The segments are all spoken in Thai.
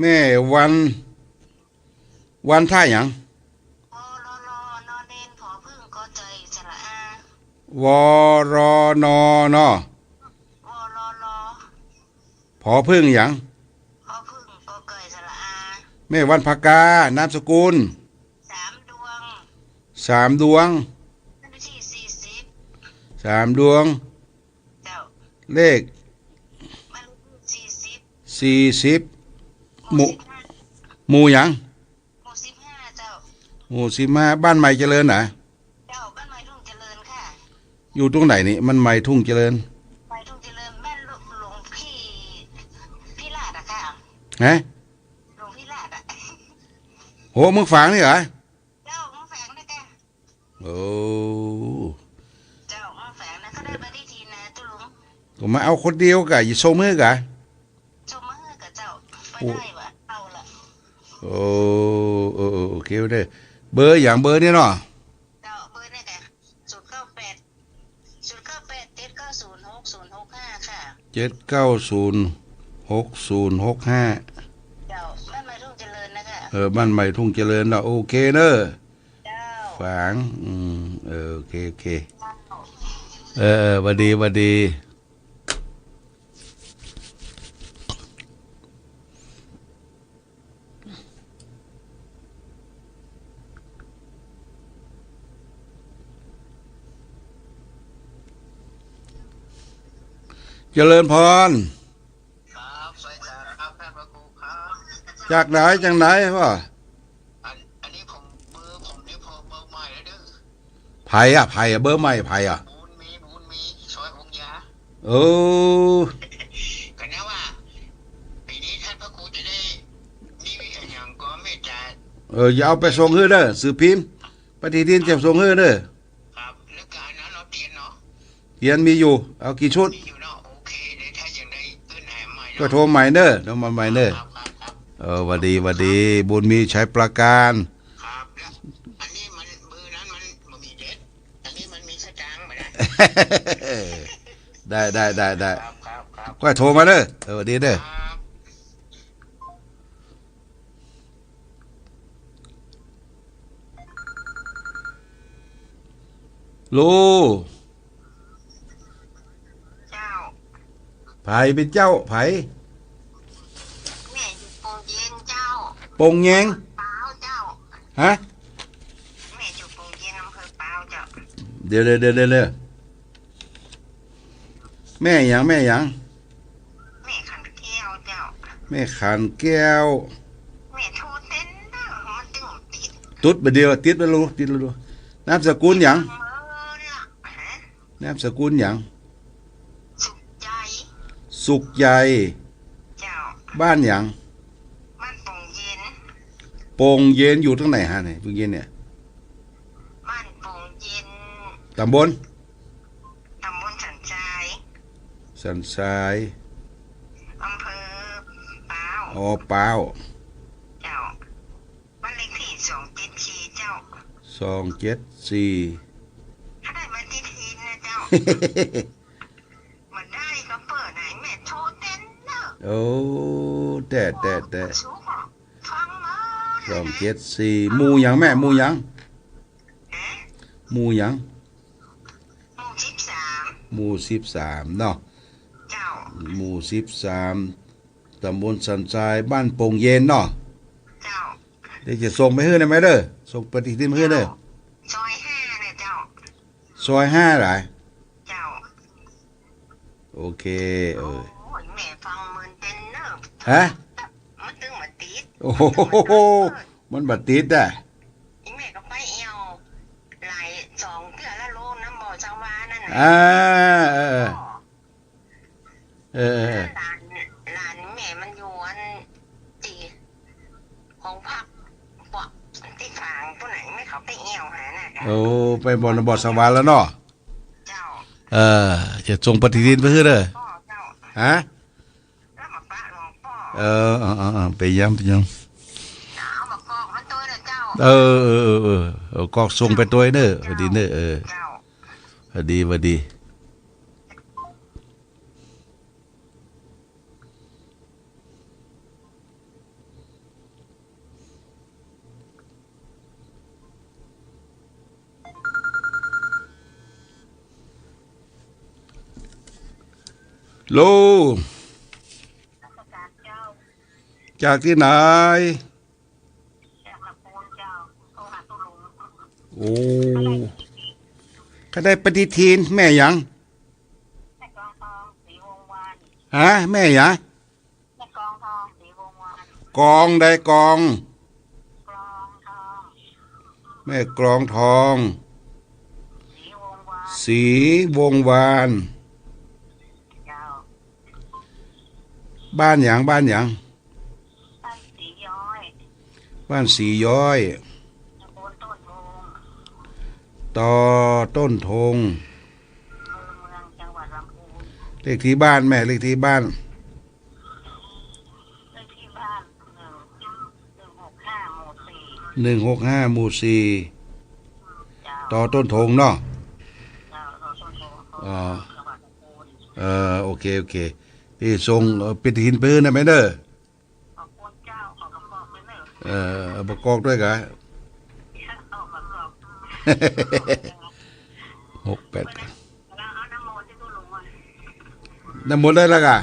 แม่วันท่าหยังอรอนอนอเนนผอพึ่งก็ใจสระอวรนอนอวรอรอผอพึ่งหยังผอพึ่งก็เกยสระอาแม่วันพกานามสกุลสามดวงสามดวงท่านที่40สามดวงเจ้าเลขมัน4040หมู่หมู่สิบห้าหมู่หยังหมู่15เจ้าหมู่15บ้านใหม่เจริญน่ะเจ้าบ้านไม้ทุ่งเจริญค่ะอยู่ตรงไหนนี่มันใหม่ทุ่งเจริญไม้ทุ่งเจริญแม่นหลวงพี่ลาดอะค่ะฮะหลวงพี่ลาดอะ โหมึงฝังนี่เหรอเจ้ามาแฝงนะแกโอ้เจ้ามาแฝงนะก็ได้ไปได้ทีนะตุลุงก็มาเอาคนเดียวกะอย่าโซมือกะชมมือกับเจ้าไปได้วะเอาละโอ้โอเคเด้อเบอร์อย่างเบอร์นี่เนาะเจ้าเบอร์นี่แก0987906065ค่ะ7906065เจ้าบ้านไม้ทุ่งเจริญนะคะบ้านใหม่ทุ่งเจริญเนาะโอเคเนอะเจ้าฝางโอเคหวัดดีเจริญพรครับสวัสดีครับท่านพระครูครับจากไหนพ่ออันนี้ผมนี่พอเบอร์ใหม่แล้วเด้อไผ่เบอร์ใหม่ไผ่บุญมีซอยองยาโอ้กันนะว่าปีนี้ท่านพระครูจะได้นี่มีอย่างก็เมตตาอย่าเอาไปส่งเฮ้อเด้อสื่อพิมพ์ปฏิทินจะส่งเฮ้อเด้อครับแล้วการนั้นเราเตียนเนาะเทียนมีอยู่เอากี่ชุดมีอยู่เนาะโอเคได้ถ้าอย่างได้ขึ้นแหมใหม่ก็โทรใหม่เด้อโทรมาใหม่เด้อหวัดดีบุญมีใช้ประการครับแล้วอันนี้มันเบอร์นั้นมันมีเด็ดอันนี้มันมีสตางค์ไม่ได้ได้ครับก็โทรมาเด้อหวัดดีเด้อลูเจ้าไผ่เป็นเจ้าไผ่แม่อยู่โปงเย็นเจ้าปงแยงเปล่าเจ้าฮะแม่อยู่โปงเย็นอำเภอเปล่าเจ้าเดี๋ยวแม่หยังแม่ขันแก้วเจ้าแม่ขันแก้วแม่โทรเต้นนะมันตึงติดตุ๊ดไปเดียวติดไปรู้นามสกุลหยังนามสกุลหยังสุขใจเจ้าบ้านหยังบ้านโป่งเย็นอยู่ตรงไหนฮะเนี่ยโป่งเย็นเนี่ยบ้านโป่งเย็นตำบลสันทรายอำเภอเปล่าเปล่าเจ้าบ้านเลขที่274เจ้า274ถ้าได้มาที่ทีนะเจ้ามันได้ก็เปิดไหนแม่โทรเต้นเนอะโอ้แต่ฟังมา274หมู่หยังแม่หมู่หยังหมู่13เนาะเจ้าหมู่13ตำบลสันทรายบ้านโป่งเย็นเนาะเจ้าเดี๋ยวจะส่งไปให้ได้ไหมเด้อส่งปฏิทินมาให้เด้อซอย5เนี่ยเจ้าซอย5หลายเจ้าโอเคโอ้ยแม่ฟังมืนเป็นเนอะฮะมันตึงมาติดโอ้โหมันบัดติดได้แม่ก็ไปเอวหลาย2เทื่อละโลน้ำบ่อชาววานั่นน่ะหลานแม่มันอยู่อันตีของพักพวกที่ฝางผู้ไหนไม่เขาไปเอวหาน่ะโอ้ไปบ่อสวรรค์แล้วเนาะเจ้าจะส่งปฏิทินไปให้เด้อฮะแล้วมาปะหลวงพ่อไปย้ำเอามากอกมันตัวเด้อเจ้ากอกส่งไปตัวเด้อพอดีเด้อพอดี โล ราชการเจ้า จากที่ไหน จากลำพูนเจ้าโทรหาตุลุง โอ้ก็ได้ปฏิทินแม่หยัง แม่กองทองสีวงวาน ฮะแม่หยัง แม่กองทองสีวงวาน กองใดกอง กลองทอง แม่กลองทอง สีวงวาน สีวงวาน เจ้า บ้านหยังบ้านหยัง บ้านสีย้อย บ้านสีย้อย ตำบลต้นโพง ต่อต้นธง เมืองจังหวัดลำพูน เลขที่บ้านแม่เลขที่บ้าน เลขที่บ้าน165 หมู่ 165หมู่4 4เจ้า ต่อต้นธงเนาะ เจ้าต้นโพง อ๋อ จังหวัดลำพูน โอเคโอเคพี่ส่งปฏิทินปืนนะแม่เด้อ ขอบคุณเจ้าขอบคุณไปเนอะเอาประกอบด้วยกะ เอาประกอบ 68 แล้วเอาน้ำมนต์ที่ตุลุงอ่ะ น้ำหมดได้แล้วกะ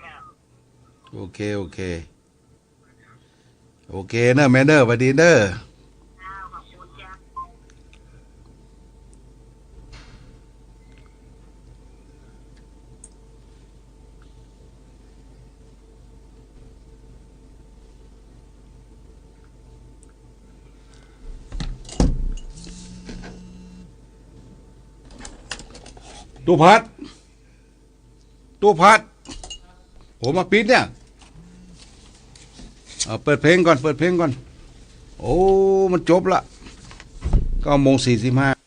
เจ้า โอเคโอเคโอเคเนอะแม่เด้อสวัสดีเด้อ เจ้าขอบคุณเจ้า ตู้พัดตู้พัดผมมาปิดเนี่ยเปิดเพลงก่อนเปิดเพลงก่อนโอ้มันจบละ9:45